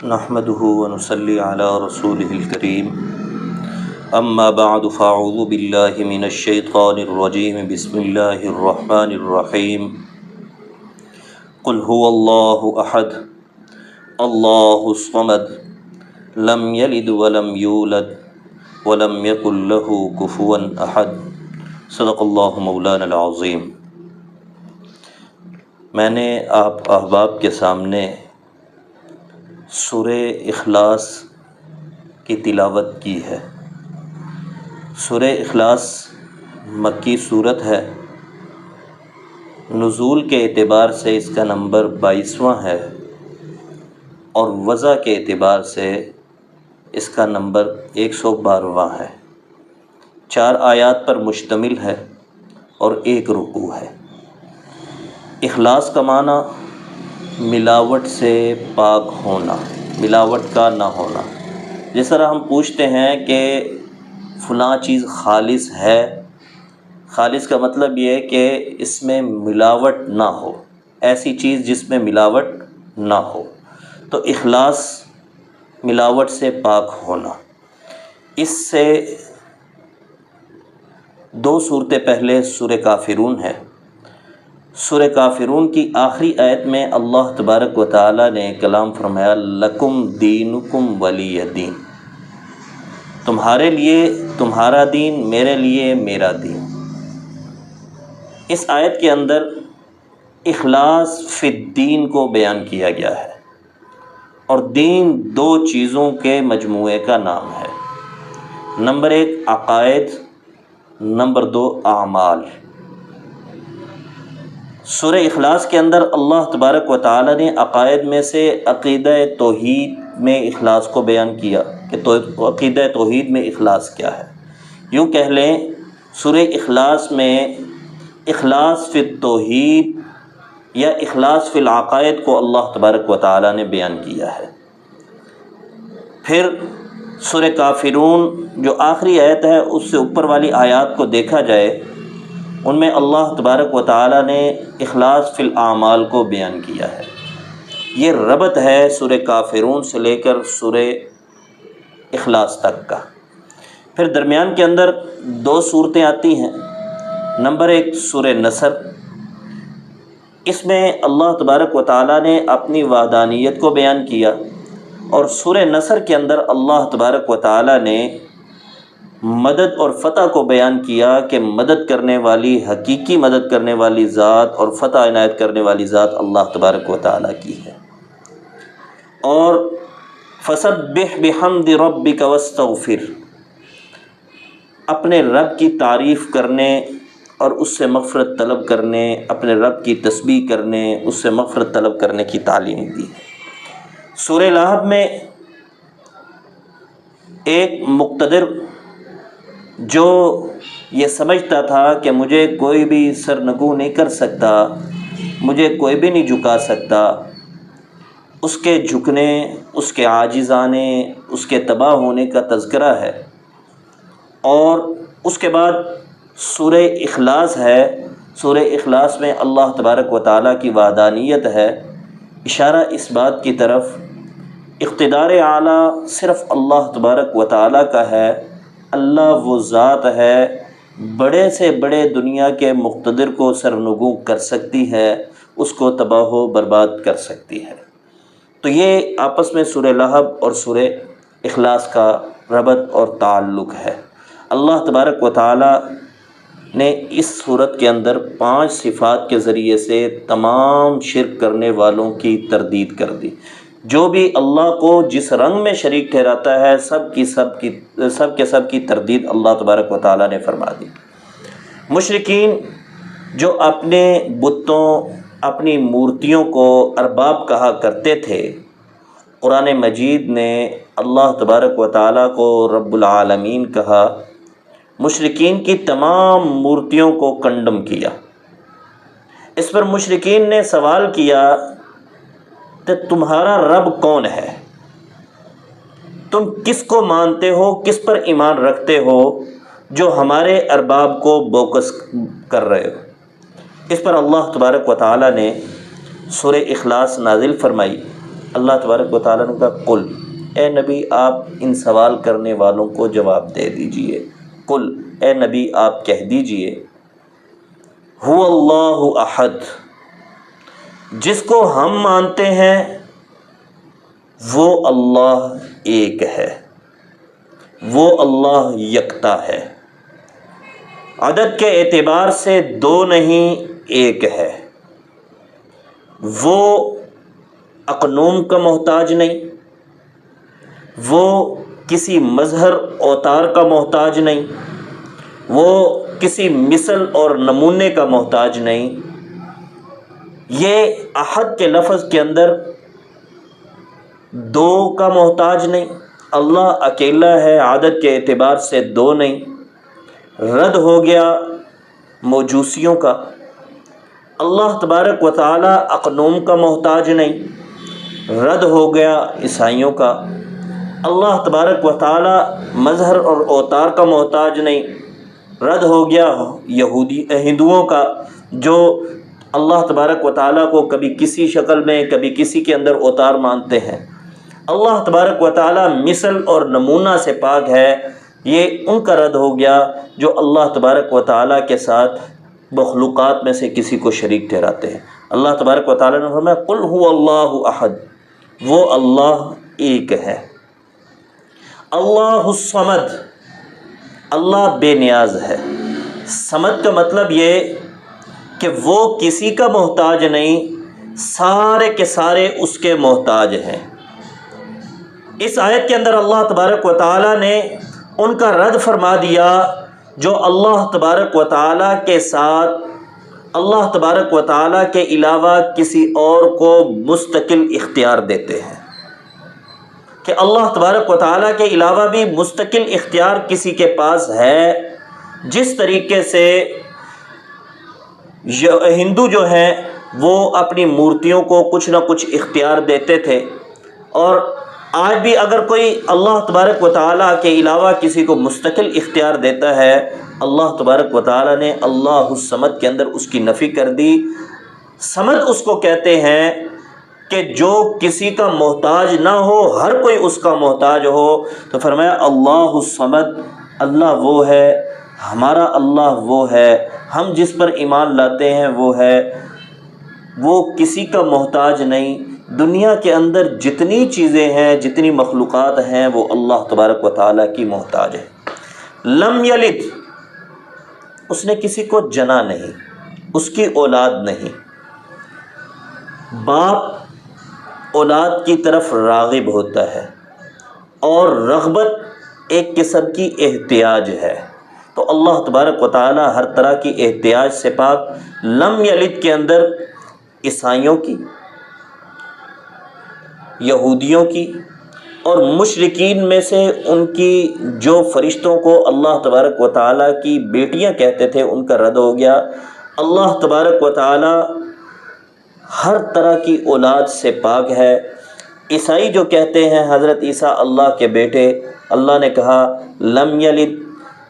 نحمده ونصلي على رسوله الكريم اما بعد فاعوذ بالله من الشيطان الرجيم بسم الله الرحمن الرحيم قل هو الله احد الله الصمد لم يلد ولم يولد ولم يكن له كفوا احد صدق اللہ مولانا العظیم۔ میں نے آپ احباب کے سامنے سورہ اخلاص کی تلاوت کی ہے۔ سورہ اخلاص مکی صورت ہے، نزول کے اعتبار سے اس کا نمبر 22واں ہے اور وضع کے اعتبار سے اس کا نمبر 112واں ہے۔ 4 آیات پر مشتمل ہے اور 1 رکوع ہے۔ اخلاص کا معنی ملاوٹ سے پاک ہونا، ملاوٹ کا نہ ہونا۔ جس طرح ہم پوچھتے ہیں کہ فلاں چیز خالص ہے، خالص کا مطلب یہ ہے کہ اس میں ملاوٹ نہ ہو، ایسی چیز جس میں ملاوٹ نہ ہو، تو اخلاص ملاوٹ سے پاک ہونا۔ اس سے 2 صورتیں پہلے سورہ کافرون ہے۔ سورہ کافرون کی آخری آیت میں اللہ تبارک و تعالی نے کلام فرمایا لکم دینکم ولی دین، تمہارے لیے تمہارا دین، میرے لیے میرا دین۔ اس آیت کے اندر اخلاص فی الدین کو بیان کیا گیا ہے، اور دین 2 چیزوں کے مجموعے کا نام ہے۔ نمبر 1 عقائد، نمبر 2 اعمال۔ سورہ اخلاص کے اندر اللہ تبارک و تعالی نے عقائد میں سے عقیدہ توحید میں اخلاص کو بیان کیا کہ عقیدہ توحید میں اخلاص کیا ہے۔ یوں کہہ لیں سورہ اخلاص میں اخلاص فی التوحید یا اخلاص فی العقائد کو اللہ تبارک و تعالی نے بیان کیا ہے۔ پھر سورہ کافرون جو آخری آیت ہے، اس سے اوپر والی آیات کو دیکھا جائے، ان میں اللہ تبارک و تعالی نے اخلاص فی الاعمال کو بیان کیا ہے۔ یہ ربط ہے سورہ کافرون سے لے کر سورہ اخلاص تک کا۔ پھر درمیان کے اندر 2 صورتیں آتی ہیں۔ نمبر 1 سورہ نصر، اس میں اللہ تبارک و تعالی نے اپنی وحدانیت کو بیان کیا، اور سورہ نصر کے اندر اللہ تبارک و تعالی نے مدد اور فتح کو بیان کیا کہ مدد کرنے والی، حقیقی مدد کرنے والی ذات اور فتح عنایت کرنے والی ذات اللہ تبارک و تعالی کی ہے۔ اور فسبح بحمد ربک واستغفر، اپنے رب کی تعریف کرنے اور اس سے مغفرت طلب کرنے، اپنے رب کی تسبیح کرنے، اس سے مغفرت طلب کرنے کی تعلیم دی ہے۔ سورہ لہب میں ایک مقتدر جو یہ سمجھتا تھا کہ مجھے کوئی بھی سرنگوں نہیں کر سکتا، مجھے کوئی بھی نہیں جھکا سکتا، اس کے جھکنے، اس کے عاجزانے، اس کے تباہ ہونے کا تذکرہ ہے۔ اور اس کے بعد سورہ اخلاص ہے۔ سورہ اخلاص میں اللہ تبارک و تعالیٰ کی وحدانیت ہے، اشارہ اس بات کی طرف اقتدار اعلیٰ صرف اللہ تبارک و تعالیٰ کا ہے۔ اللہ وہ ذات ہے بڑے سے بڑے دنیا کے مقتدر کو سرنگوں کر سکتی ہے، اس کو تباہ و برباد کر سکتی ہے۔ تو یہ آپس میں سورہ لہب اور سورہ اخلاص کا ربط اور تعلق ہے۔ اللہ تبارک و تعالی نے اس صورت کے اندر 5 صفات کے ذریعے سے تمام شرک کرنے والوں کی تردید کر دی۔ جو بھی اللہ کو جس رنگ میں شریک ٹھہراتا ہے، سب کی تردید اللہ تبارک و تعالیٰ نے فرما دی۔ مشرکین جو اپنے بتوں، اپنی مورتیوں کو ارباب کہا کرتے تھے، قرآن مجید نے اللہ تبارک و تعالیٰ کو رب العالمین کہا، مشرکین کی تمام مورتیوں کو کنڈم کیا۔ اس پر مشرکین نے سوال کیا کہ تمہارا رب کون ہے؟ تم کس کو مانتے ہو، کس پر ایمان رکھتے ہو جو ہمارے ارباب کو بوکس کر رہے ہو؟ اس پر اللہ تبارک و تعالی نے سورہ اخلاص نازل فرمائی اللہ تبارک و تعالیٰ نے کہا قل، اے نبی آپ ان سوال کرنے والوں کو جواب دے دیجئے، قل اے نبی آپ کہہ دیجئے، هو اللہ احد، جس کو ہم مانتے ہیں وہ اللہ ایک ہے، وہ اللہ یکتا ہے، عدد کے اعتبار سے دو نہیں ایک ہے، وہ اقنوم کا محتاج نہیں، وہ کسی مظہر اوتار کا محتاج نہیں، وہ کسی مثل اور نمونے کا محتاج نہیں۔ یہ احد کے لفظ کے اندر دو کا محتاج نہیں، اللہ اکیلا ہے، عدد کے اعتبار سے دو نہیں۔ رد ہو گیا موجوسیوں کا، اللہ تبارک و تعالی اقنوم کا محتاج نہیں، رد ہو گیا عیسائیوں کا، اللہ تبارک و تعالی مظہر اور اوتار کا محتاج نہیں، رد ہو گیا ہندوؤں کا، جو اللہ تبارک و تعالیٰ کو کبھی کسی شکل میں کبھی کسی کے اندر اوتار مانتے ہیں۔ اللہ تبارک و تعالیٰ مثل اور نمونہ سے پاک ہے، یہ ان کا رد ہو گیا جو اللہ تبارک و تعالیٰ کے ساتھ مخلوقات میں سے کسی کو شریک ٹھہراتے ہیں۔ اللہ تبارک و تعالیٰ نے فرمایا قل هو اللہ احد، وہ اللہ ایک ہے۔ اللہ الصمد، اللہ بے نیاز ہے۔ صمد کا مطلب یہ کہ وہ کسی کا محتاج نہیں، سارے کے سارے اس کے محتاج ہیں۔ اس آیت کے اندر اللہ تبارک و تعالیٰ نے ان کا رد فرما دیا جو اللہ تبارک و تعالیٰ کے ساتھ اللہ تبارک و تعالیٰ کے علاوہ کسی اور کو مستقل اختیار دیتے ہیں، کہ اللہ تبارک و تعالیٰ کے علاوہ بھی مستقل اختیار کسی کے پاس ہے۔ جس طریقے سے ہندو جو ہیں وہ اپنی مورتیوں کو کچھ نہ کچھ اختیار دیتے تھے، اور آج بھی اگر کوئی اللہ تبارک و تعالیٰ کے علاوہ کسی کو مستقل اختیار دیتا ہے، اللہ تبارک و تعالیٰ نے اللہ الصمد کے اندر اس کی نفی کر دی۔ صمد اس کو کہتے ہیں کہ جو کسی کا محتاج نہ ہو، ہر کوئی اس کا محتاج ہو۔ تو فرمایا اللہ الصمد، اللہ وہ ہے، ہمارا اللہ وہ ہے، ہم جس پر ایمان لاتے ہیں وہ ہے، وہ کسی کا محتاج نہیں۔ دنیا کے اندر جتنی چیزیں ہیں، جتنی مخلوقات ہیں، وہ اللہ تبارک و تعالیٰ کی محتاج ہے۔ لم یلد، اس نے کسی کو جنا نہیں، اس کی اولاد نہیں۔ باپ اولاد کی طرف راغب ہوتا ہے، اور رغبت ایک قسم کی احتیاج ہے، تو اللہ تبارک و تعالی ہر طرح کی احتیاج سے پاک۔ لم یلد کے اندر عیسائیوں کی، یہودیوں کی اور مشرکین میں سے ان کی جو فرشتوں کو اللہ تبارک و تعالیٰ کی بیٹیاں کہتے تھے، ان کا رد ہو گیا۔ اللہ تبارک و تعالیٰ ہر طرح کی اولاد سے پاک ہے۔ عیسائی جو کہتے ہیں حضرت عیسیٰ اللہ کے بیٹے، اللہ نے کہا لم یلد۔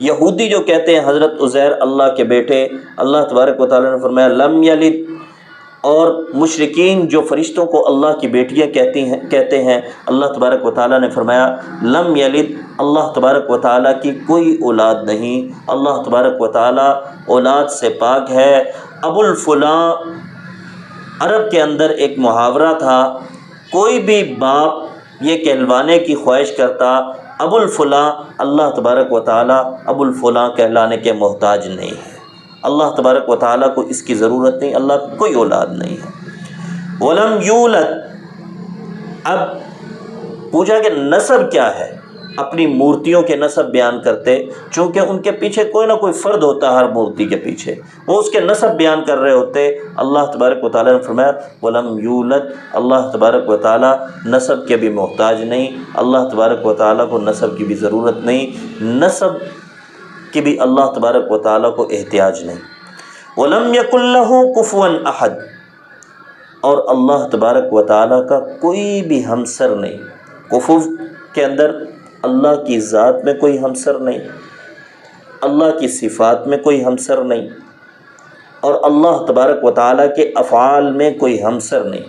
یہودی جو کہتے ہیں حضرت عزیر اللہ کے بیٹے، اللہ تبارک و تعالیٰ نے فرمایا لم یلد۔ اور مشرکین جو فرشتوں کو اللہ کی بیٹیاں کہتے ہیں، اللہ تبارک و تعالیٰ نے فرمایا لم یلد، اللہ تبارک و تعالیٰ کی کوئی اولاد نہیں، اللہ تبارک و تعالیٰ اولاد سے پاک ہے۔ ابو الفلاں، عرب کے اندر ایک محاورہ تھا، کوئی بھی باپ یہ کہلوانے کی خواہش کرتا ابو الفلاں، اللہ تبارک و تعالیٰ ابو الفلاں کہلانے کے محتاج نہیں ہے، اللہ تبارک و تعالیٰ کو اس کی ضرورت نہیں، اللہ کو کوئی اولاد نہیں ہے۔ وَلَمْ يُولَدْ، اب پوچھا کہ نسب کیا ہے، اپنی مورتیوں کے نسب بیان کرتے، چونکہ ان کے پیچھے کوئی نہ کوئی فرد ہوتا ہے، ہر مورتی کے پیچھے وہ اس کے نسب بیان کر رہے ہوتے۔ اللہ تبارک و تعالیٰ نے فرمایا وَلَمْ يُولَدْ، اللہ تبارک و تعالیٰ نسب کے بھی محتاج نہیں، اللہ تبارک و تعالیٰ کو نسب کی بھی ضرورت نہیں، نسب کی بھی اللہ تبارک و تعالیٰ کو احتیاج نہیں۔ وَلَمْ يَكُنْ لَهُ كُفُوًا أَحَدٌ، اور اللہ تبارک و تعالیٰ کا کوئی بھی ہمسر نہیں۔ کفو کے اندر اللہ کی ذات میں کوئی ہمسر نہیں، اللہ کی صفات میں کوئی ہمسر نہیں، اور اللہ تبارک و تعالیٰ کے افعال میں کوئی ہمسر نہیں۔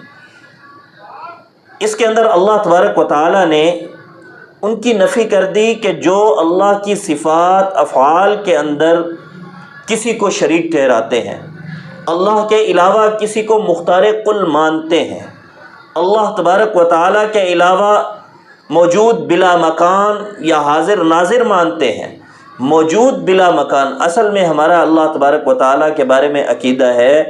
اس کے اندر اللہ تبارک و تعالیٰ نے ان کی نفی کر دی کہ جو اللہ کی صفات افعال کے اندر کسی کو شریک ٹھہراتے ہیں، اللہ کے علاوہ کسی کو مختار کل مانتے ہیں، اللہ تبارک و تعالیٰ کے علاوہ موجود بلا مکان یا حاضر ناظر مانتے ہیں۔ موجود بلا مکان، اصل میں ہمارا اللہ تبارک و تعالیٰ کے بارے میں عقیدہ ہے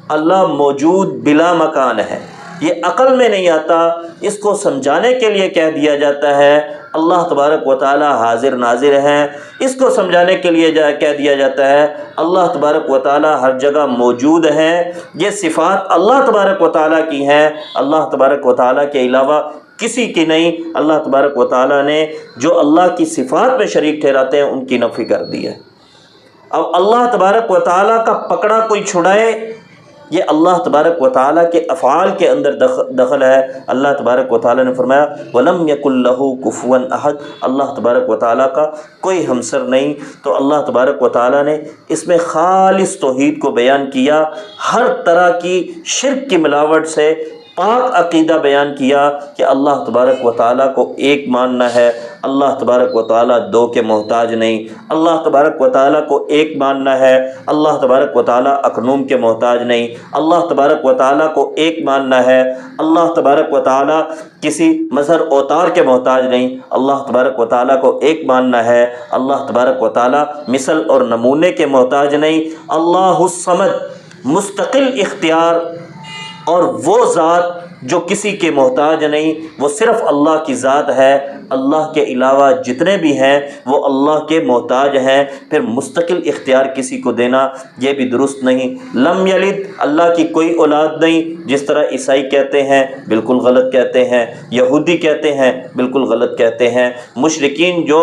اللہ موجود بلا مکان ہے۔ یہ عقل میں نہیں آتا، اس کو سمجھانے کے لیے کہہ دیا جاتا ہے اللہ تبارک و تعالیٰ حاضر ناظر ہیں، اس کو سمجھانے کے لیے کہہ دیا جاتا ہے اللہ تبارک و تعالیٰ ہر جگہ موجود ہیں۔ یہ صفات اللہ تبارک و تعالیٰ کی ہیں، اللہ تبارک و تعالیٰ کے علاوہ کسی کی نہیں۔ اللہ تبارک و تعالیٰ نے جو اللہ کی صفات میں شریک ٹھہراتے ہیں ان کی نفی کر دی ہے۔ اب اللہ تبارک و تعالیٰ کا پکڑا کوئی چھڑائے، یہ اللہ تبارک و تعالیٰ کے افعال کے اندر دخل ہے۔ اللہ تبارک و تعالیٰ نے فرمایا وَلَمْ يَكُنْ لَهُ كُفُوًا أَحَدٌ، اللہ تبارک و تعالیٰ کا کوئی ہمسر نہیں۔ تو اللہ تبارک و تعالیٰ نے اس میں خالص توحید کو بیان کیا، ہر طرح کی شرک کی ملاوٹ سے پاک عقیدہ بیان کیا کہ اللہ تبارک و تعالیٰ کو ایک ماننا ہے، اللہ تبارک و تعالیٰ دو کے محتاج نہیں، اللہ تبارک و تعالیٰ کو ایک ماننا ہے، اللہ تبارک و تعالیٰ اکنوم کے محتاج نہیں، اللہ تبارک و تعالیٰ کو ایک ماننا ہے، اللہ تبارک و تعالیٰ کسی مظہر اوتار کے محتاج نہیں، اللہ تبارک و تعالیٰ کو ایک ماننا ہے، اللہ تبارک و تعالیٰ مثل اور نمونے کے محتاج نہیں، اللہ الصمد مستقل اختیار، اور وہ ذات جو کسی کے محتاج نہیں، وہ صرف اللہ کی ذات ہے، اللہ کے علاوہ جتنے بھی ہیں وہ اللہ کے محتاج ہیں۔ پھر مستقل اختیار کسی کو دینا یہ بھی درست نہیں۔ لم یلد، اللہ کی کوئی اولاد نہیں، جس طرح عیسائی کہتے ہیں بالکل غلط کہتے ہیں، یہودی کہتے ہیں بالکل غلط کہتے ہیں، مشرکین جو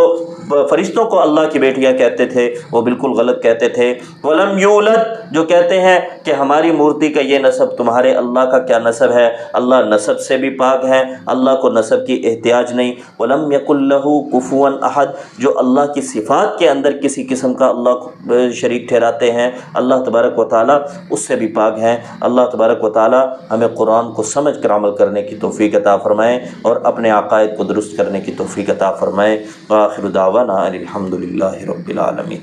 فرشتوں کو اللہ کی بیٹیاں کہتے تھے وہ بالکل غلط کہتے تھے۔ ولم یولد، جو کہتے ہیں کہ ہماری مورتی کا یہ نسب، تمہارے اللہ کا کیا نسب ہے، اللہ نسب سے بھی پاک ہے، اللہ کو نسب کی احتیاج نہیں۔ ولم یکن لہ کفوا احد، جو اللہ کی صفات کے اندر کسی قسم کا اللہ کو شریک ٹھہراتے ہیں، اللہ تبارک و تعالیٰ اس سے بھی پاک ہیں۔ اللہ تبارک و تعالیٰ ہمیں قرآن کو سمجھ کر عمل کرنے کی توفیق عطا فرمائے اور اپنے عقائد کو درست کرنے کی توفیق عطا فرمائے۔ وآخر دعوانا الحمد للہ رب العالمین۔